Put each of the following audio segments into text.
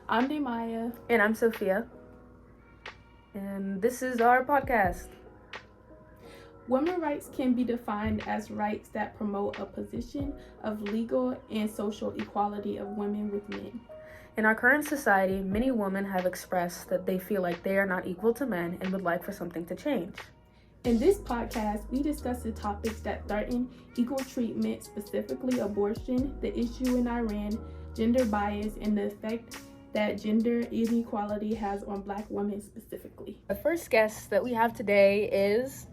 I'm Daimya. And I'm Sophia. And this is our podcast. Women's rights can be defined as rights that promote a position of legal and social equality of women with men. In our current society, many women have expressed that they feel like they are not equal to men and would like for something to change. In this podcast, we discuss the topics that threaten equal treatment, specifically abortion, the issue in Iran, gender bias, and the effect that gender inequality has on Black women specifically. The first guest that we have today is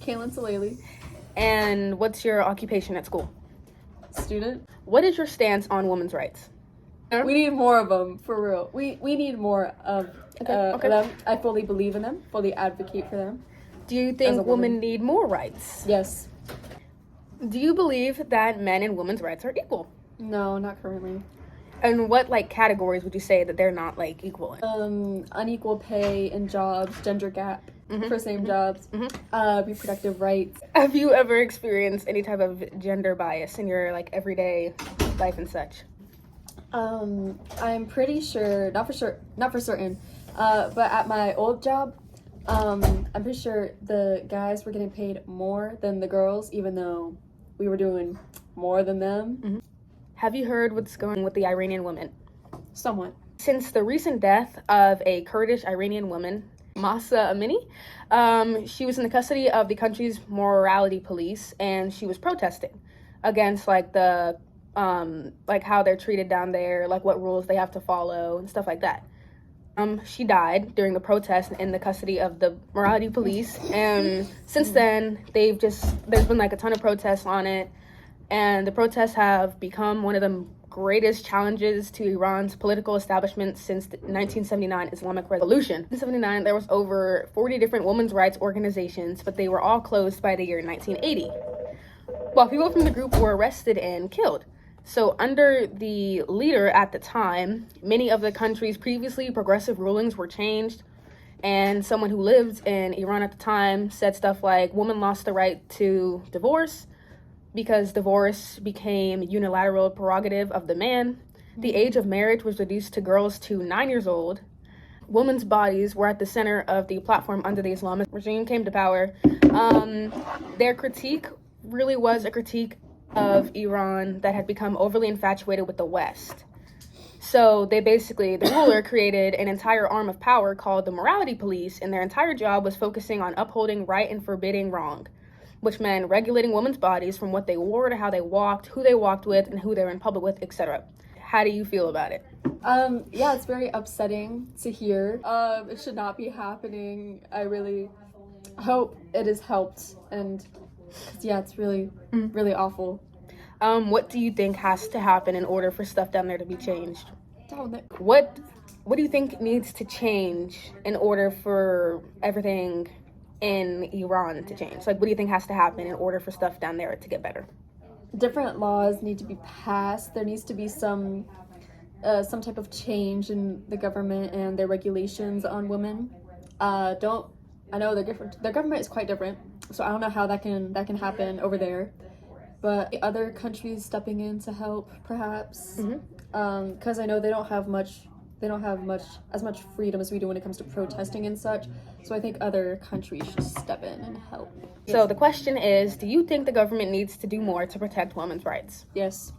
Kaylin Salali, and what's your occupation at school? student. What is your stance on women's rights? We need more of them, for real. We need more of Okay. them. I fully believe in them, fully advocate for them. Do you think women need more rights? Yes. Do you believe that men and women's rights are equal? No, not currently. And what categories would you say that they're not equal in? Unequal pay in jobs, gender gap for same jobs, reproductive rights. Have you ever experienced any type of gender bias in your everyday life and such? I'm pretty sure, not for certain, but at my old job, I'm pretty sure the guys were getting paid more than the girls, even though we were doing more than them. Have you heard what's going on with the Iranian women? Somewhat. Since the recent death of a Kurdish Iranian woman, Mahsa Amini, she was in the custody of the country's morality police, and she was protesting against the how they're treated down there, what rules they have to follow and stuff like that. She died during the protest in the custody of the morality police, and since then there's been a ton of protests on it, and the protests have become one of the greatest challenges to Iran's political establishment since the 1979 Islamic Revolution. In 1979, there was over 40 different women's rights organizations, but they were all closed by the year 1980, while people from the group were arrested and killed. So under the leader at the time, many of the country's previously progressive rulings were changed, and someone who lived in Iran at the time said stuff like women lost the right to divorce because divorce became unilateral prerogative of the man. The age of marriage was reduced to girls to 9 years old. Women's bodies were at the center of the platform under the Islamic regime came to power. Their critique really was a critique of Iran that had become overly infatuated with the West. So the ruler created an entire arm of power called the morality police, and their entire job was focusing on upholding right and forbidding wrong, which meant regulating women's bodies from what they wore to how they walked, who they walked with, and who they were in public with, etc. How do you feel about it? Yeah, it's very upsetting to hear. It should not be happening. I really hope it has helped, and yeah, it's really, really awful. What do you think has to happen in order for stuff down there to be changed? What do you think needs to change in order for everything in Iran to change? What do you think has to happen in order for stuff down there to get better? Different laws need to be passed. There needs to be some type of change in the government and their regulations on women. I know they're different. Their government is quite different, so I don't know how that can happen over there. But other countries stepping in to help, perhaps, because I know they don't have as much freedom as we do when it comes to protesting and such. So I think other countries should step in and help. So the question is, do you think the government needs to do more to protect women's rights? Yes.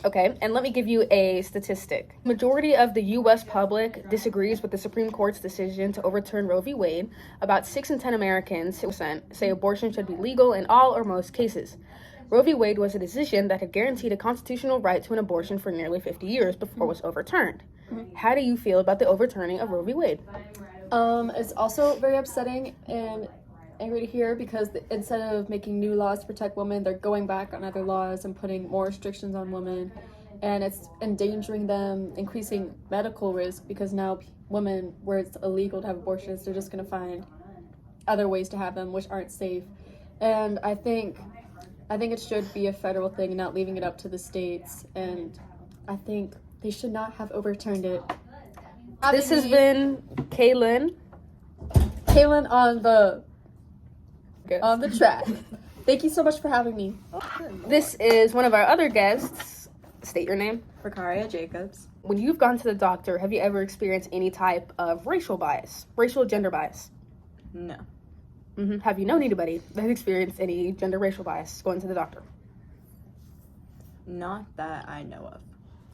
Okay, and let me give you a statistic. Majority of the U.S. public disagrees with the Supreme Court's decision to overturn Roe v. Wade. About 6 in 10 Americans, 6%, say abortion should be legal in all or most cases. Roe v. Wade was a decision that had guaranteed a constitutional right to an abortion for nearly 50 years before it was overturned. How do you feel about the overturning of Roe v. Wade? It's also very upsetting and angry to hear because instead of making new laws to protect women, they're going back on other laws and putting more restrictions on women, and it's endangering them, increasing medical risk because now women, where it's illegal to have abortions, they're just going to find other ways to have them which aren't safe. And I think it should be a federal thing, not leaving it up to the states, and I think they should not have overturned it. This has been Kaylin on the track. Thank you so much for having me. This is one of our other guests. State your name. Rakaria Jacobs. When you've gone to the doctor, have you ever experienced any type of racial gender bias? No. Have you known anybody that has experienced any gender racial bias going to the doctor? Not that I know of.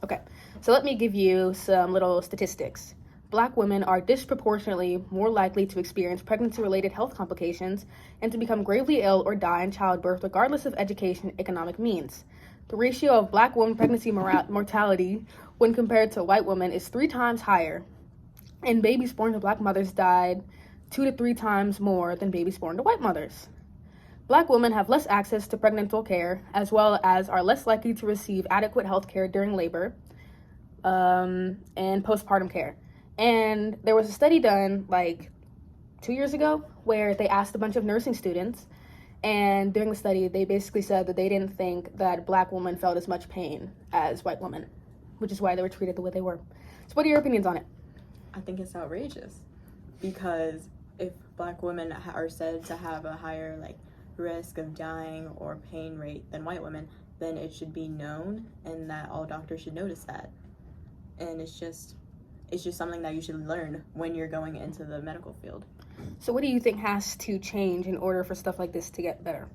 Okay, so let me give you some little statistics. Black women are disproportionately more likely to experience pregnancy-related health complications and to become gravely ill or die in childbirth, regardless of education and economic means. The ratio of Black women pregnancy mortality when compared to white women is 3 times higher, and babies born to Black mothers died 2 to 3 times more than babies born to white mothers. Black women have less access to prenatal care, as well as are less likely to receive adequate health care during labor and postpartum care. And there was a study done like 2 years ago where they asked a bunch of nursing students, and during the study they basically said that they didn't think that Black women felt as much pain as white women, which is why they were treated the way they were. So what are your opinions on it? I think it's outrageous, because if Black women are said to have a higher risk of dying or pain rate than white women, then it should be known, and that all doctors should notice that. And it's just something that you should learn when you're going into the medical field. So what do you think has to change in order for stuff like this to get better?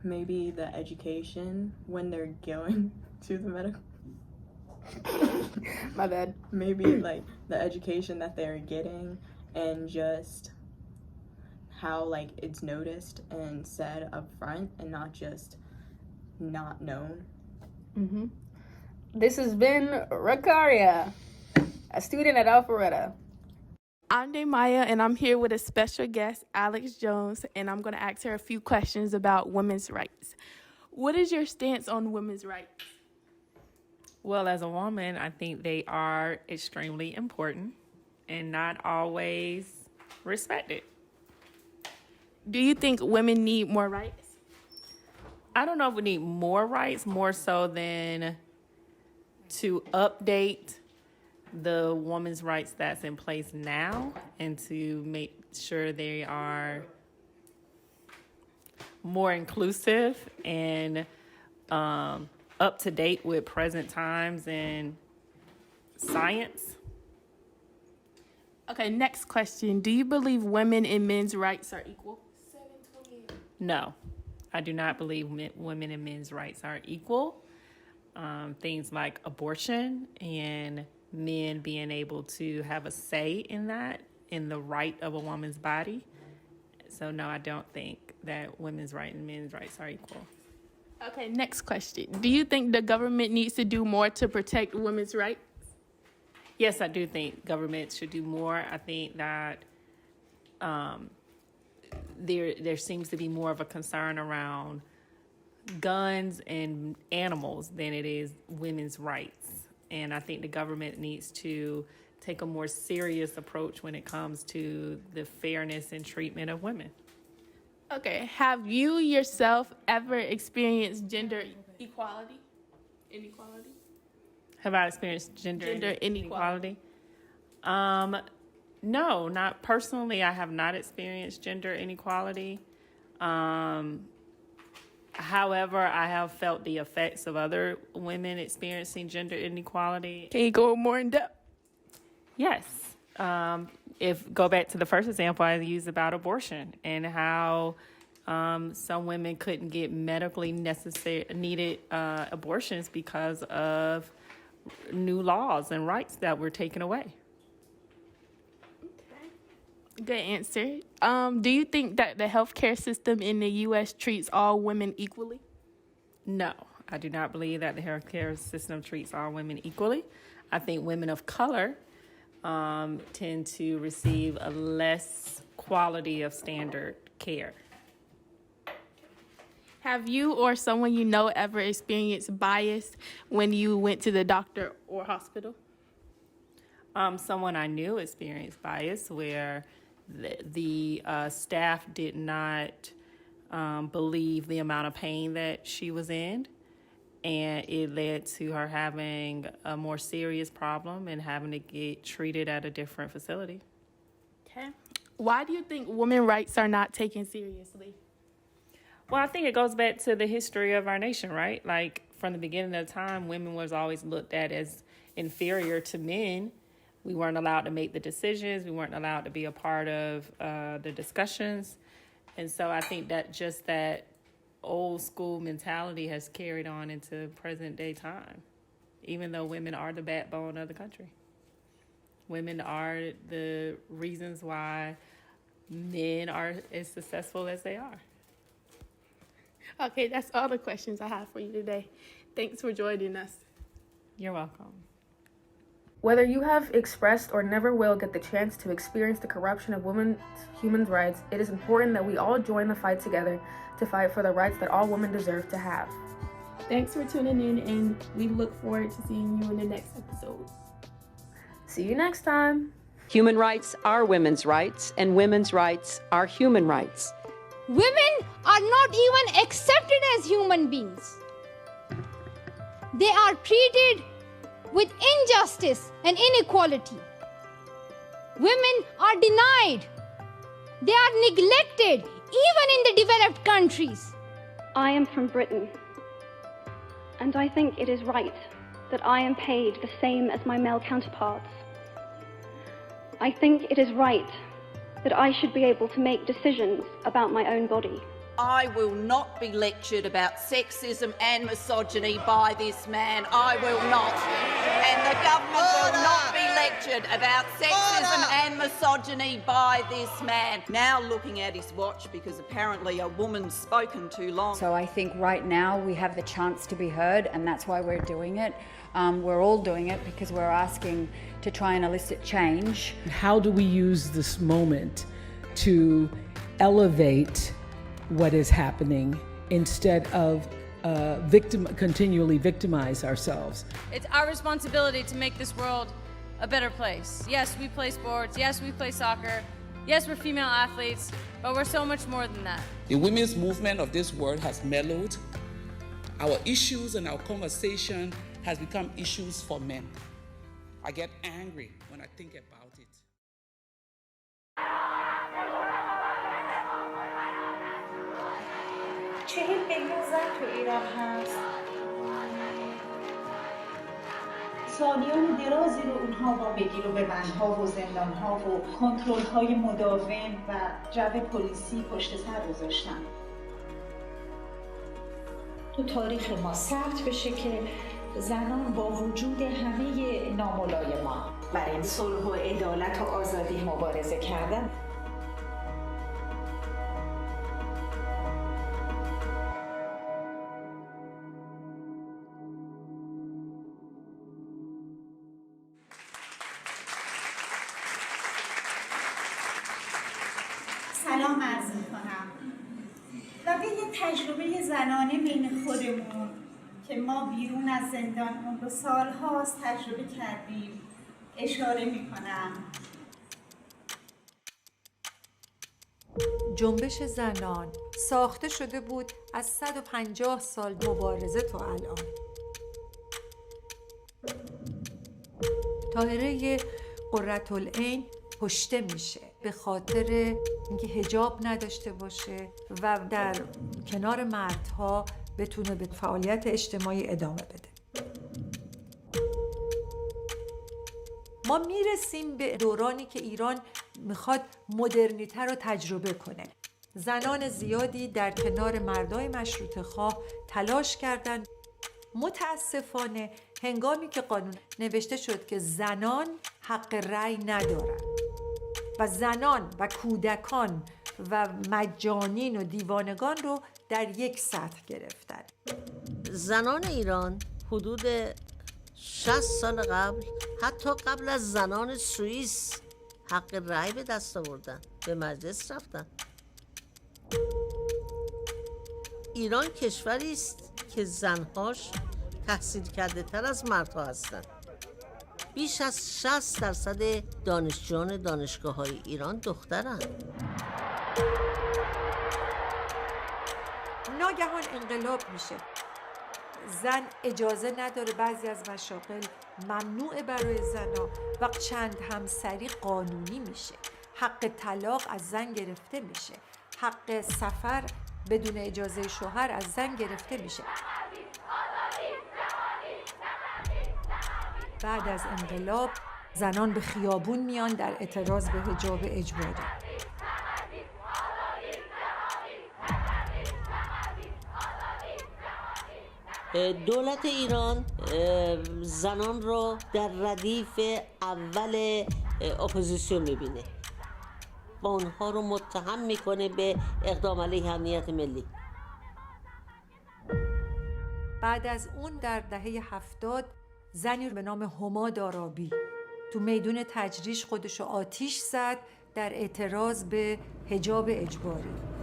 Maybe the education when they're going to the medical. My bad. Maybe the education that they're getting, and just how it's noticed and said up front and not just not known. This has been Rakaria, a student at Alpharetta. I'm Daimya, and I'm here with a special guest, Alex Jones, and I'm going to ask her a few questions about women's rights. What is your stance on women's rights? Well, as a woman, I think they are extremely important and not always respected. Do you think women need more rights? I don't know if we need more rights, more so than to update the women's rights that's in place now, and to make sure they are more inclusive and up to date with present times and science. Okay, next question. Do you believe women and men's rights are equal? No, I do not believe women and men's rights are equal. Things like abortion and men being able to have a say in that, in the right of a woman's body. So no, I don't think that women's rights and men's rights are equal. Okay, next question. Do you think the government needs to do more to protect women's rights? Yes, I do think government should do more. I think that there seems to be more of a concern around guns and animals than it is women's rights. And I think the government needs to take a more serious approach when it comes to the fairness and treatment of women. Okay, have you yourself ever experienced gender equality? Inequality? Have I experienced gender inequality? No, not personally. I have not experienced gender inequality. However, I have felt the effects of other women experiencing gender inequality. Can you go more in depth? Yes. If go back to the first example I used about abortion, and how some women couldn't get medically needed abortions because of new laws and rights that were taken away. Good answer. Do you think that the healthcare system in the U.S. treats all women equally? No, I do not believe that the healthcare system treats all women equally. I think women of color tend to receive a less quality of standard care. Have you or someone you know ever experienced bias when you went to the doctor or hospital? Someone I knew experienced bias where the staff did not believe the amount of pain that she was in, and it led to her having a more serious problem and having to get treated at a different facility. Okay. Why do you think women's rights are not taken seriously? Well, I think it goes back to the history of our nation, right? Like, from the beginning of time, women was always looked at as inferior to men. We weren't allowed to make the decisions. We weren't allowed to be a part of the discussions. And so I think that just that old school mentality has carried on into present day time, even though women are the backbone of the country. Women are the reasons why men are as successful as they are. Okay, that's all the questions I have for you today. Thanks for joining us. You're welcome. Whether you have expressed or never will get the chance to experience the corruption of women's human rights, it is important that we all join the fight together to fight for the rights that all women deserve to have. Thanks for tuning in, and we look forward to seeing you in the next episode. See you next time. Human rights are women's rights, and women's rights are human rights. Women are not even accepted as human beings. They are treated with injustice and inequality. Women are denied. They are neglected, even in the developed countries. I am from Britain, and I think it is right that I am paid the same as my male counterparts. I think it is right that I should be able to make decisions about my own body. I will not be lectured about sexism and misogyny by this man. I will not. And the government will not be lectured about sexism and misogyny by this man. Now looking at his watch because apparently a woman's spoken too long. So I think right now we have the chance to be heard, and that's why we're doing it. We're all doing it because we're asking to try and elicit change. How do we use this moment to elevate what is happening instead of continually victimize ourselves? It's our responsibility to make this world a better place. Yes, we play sports. Yes, we play soccer. Yes, we're female athletes, but we're so much more than that. The women's movement of this world has mellowed. Our issues and our conversation has become issues for men. I get angry when I think about it. چهل میلیون زن تو ایران هست. سالیان درازی رو اونها با بگیر و ببندها و زندانها و کنترل‌های مداوم و جو پلیسی پشت سر گذاشتن. تو تاریخ ما ثبت بشه که زنان با وجود همه ناملایمان برای صلح و عدالت و آزادی مبارزه کردن. سلام عرض می‌کنم و به یه تجربه زنانه بین خودمون که ما بیرون از زندان اون رو سال‌هاست تجربه کردیم اشاره می‌کنم. جنبش زنان ساخته شده بود از 150 سال مبارزه تا الان. طاهره قرةالعین کشته میشه به خاطر اینکه حجاب نداشته باشه و در کنار مردها بتونه به فعالیت اجتماعی ادامه بده. ما میرسیم به دورانی که ایران میخواد مدرنیته رو تجربه کنه. زنان زیادی در کنار مردای مشروطه خواه تلاش کردند. متاسفانه هنگامی که قانون نوشته شد که زنان حق رأی ندارند و زنان و کودکان و مجانین و دیوانگان رو در یک سطح گرفتن. زنان ایران حدود 60 سال قبل، حتی قبل از زنان سوئیس، حق رأی به دست آوردن، به مجلس رفتن. ایران کشوری است که زنهاش تحصیل کرده تر از مردها هستند. بیش از 60% دانشجویان دانشگاه‌های ایران دخترند. ناگهان انقلاب میشه. زن اجازه نداره، بعضی از مشاغل ممنوع برای زنها و چند همسری قانونی میشه. حق طلاق از زن گرفته میشه. حق سفر بدون اجازه شوهر از زن گرفته میشه. بعد از انقلاب زنان به خیابون میان در اعتراض به حجاب اجباری. دولت ایران زنان رو در ردیف اول اپوزیسیون میبینه و اونها رو متهم میکنه به اقدام علیه امنیت ملی. بعد از اون در دهه 70 زنی به نام هما دارابی تو میدون تجریش خودشو آتیش زد در اعتراض به حجاب اجباری.